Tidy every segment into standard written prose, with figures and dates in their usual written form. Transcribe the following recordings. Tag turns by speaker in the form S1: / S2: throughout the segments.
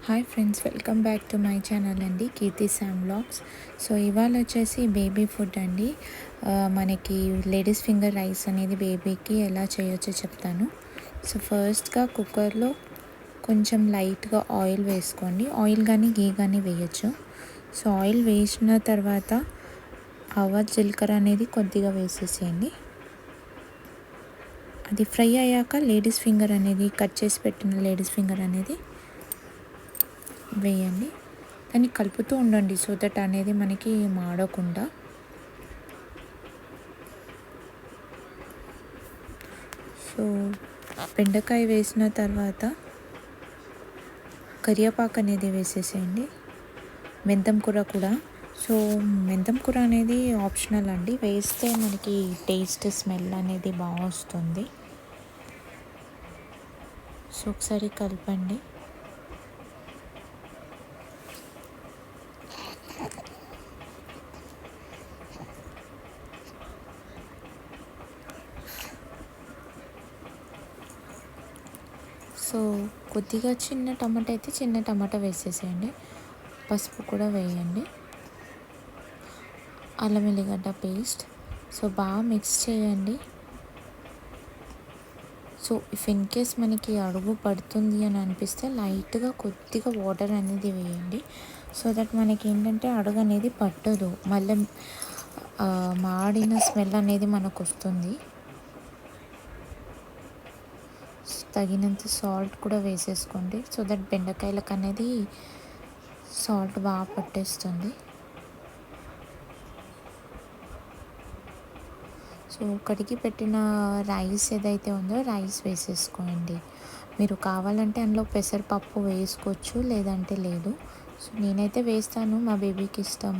S1: Hi friends, welcome back to my channel అండి, కీర్తి Sam vlogs. So ఇవాళ వచ్చేసి baby food అండి. మనకి లేడీస్ ఫింగర్ రైస్ అనేది బేబీకి ఎలా చేయొచ్చో చెప్తాను. సో ఫస్ట్గా కుక్కర్లో కొంచెం లైట్గా ఆయిల్ వేసుకోండి. ఆయిల్ కానీ గీ కానీ వేయచ్చు. సో ఆయిల్ వేసిన తర్వాత జీలకర్ర అనేది కొద్దిగా వేసేసేయండి. అది ఫ్రై అయ్యాక లేడీస్ ఫింగర్ అనేది కట్ చేసి పెట్టిన లేడీస్ ఫింగర్ అనేది వేయండి. దాన్ని కలుపుతూ ఉండండి సో దట్ అనేది మనకి మాడకుండా. సో బెండకాయ వేసిన తర్వాత కరివేపాకు అనేది వేసేసేయండి. మెంతం కూర కూడా. సో మెంతం కూర అనేది ఆప్షనల్ అండి, వేస్తే మనకి టేస్ట్ స్మెల్ అనేది బాగా వస్తుంది. సో ఒకసారి కలపండి. సో కొద్దిగా చిన్న టమాటా అయితే చిన్న టమాటా వేసేసేయండి. పసుపు కూడా వేయండి. అల్లం వెల్లిగడ్డ పేస్ట్. సో బాగా మిక్స్ చేయండి. సో ఇఫ్ ఇన్ కేస్ మనకి అడుగు పడుతుంది అని అనిపిస్తే లైట్గా కొద్దిగా వాటర్ అనేది వేయండి. సో దట్ మనకి ఏంటంటే అడుగు అనేది పట్టదు, మళ్ళీ మాడిన స్మెల్ అనేది మనకు వస్తుంది. తగినంత సాల్ట్ కూడా వేసేసుకోండి సో దట్ బెండకాయలకు అనేది సాల్ట్ బాగా పట్టేస్తుంది. సో కడిగి పెట్టిన రైస్ ఏదైతే ఉందో రైస్ వేసేసుకోండి. మీరు కావాలంటే అందులో పెసరపప్పు వేసుకోవచ్చు, లేదంటే లేదు. సో నేనైతే వేస్తాను, మా బేబీకి ఇష్టం.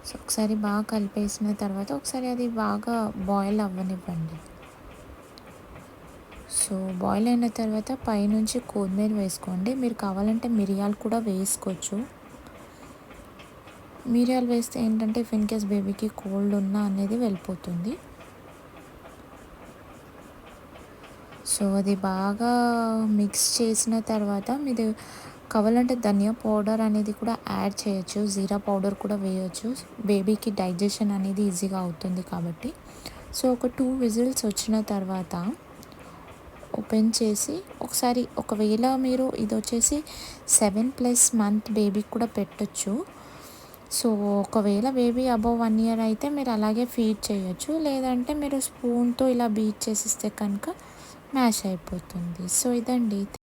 S1: సో ఒకసారి బాగా కలిపేసిన తర్వాత ఒకసారి అది బాగా బాయిల్ అవ్వనివ్వండి. సో బాయిల్ అయిన తర్వాత పైనుంచి కొత్తిమీర వేసుకోండి. మీరు కావాలంటే మిరియాలు కూడా వేసుకోవచ్చు. మిరియాలు వేస్తే ఏంటంటే ఇఫ్ ఇన్ కేస్ బేబీకి కోల్డ్ ఉన్నా అనేది వెళ్ళిపోతుంది. సో అది బాగా మిక్స్ చేసిన తర్వాత మీరు కావాలంటే ధనియా పౌడర్ అనేది కూడా యాడ్ చేయొచ్చు, జీరా పౌడర్ కూడా వేయచ్చు. బేబీకి డైజెషన్ అనేది ఈజీగా అవుతుంది కాబట్టి. సో ఒక 2 విజిల్స్ వచ్చిన తర్వాత ఓపెన్ చేసి ఒకసారి, ఒకవేళ మీరు ఇది వచ్చేసి 7+ మంత్ బేబీకి కూడా పెట్టచ్చు. సో ఒకవేళ బేబీ అబవ్ 1 ఇయర్ అయితే మీరు అలాగే ఫీడ్ చేయొచ్చు, లేదంటే మీరు స్పూన్తో ఇలా బీట్ చేసిస్తే కనుక మ్యాష్ అయిపోతుంది. సో ఇదండి.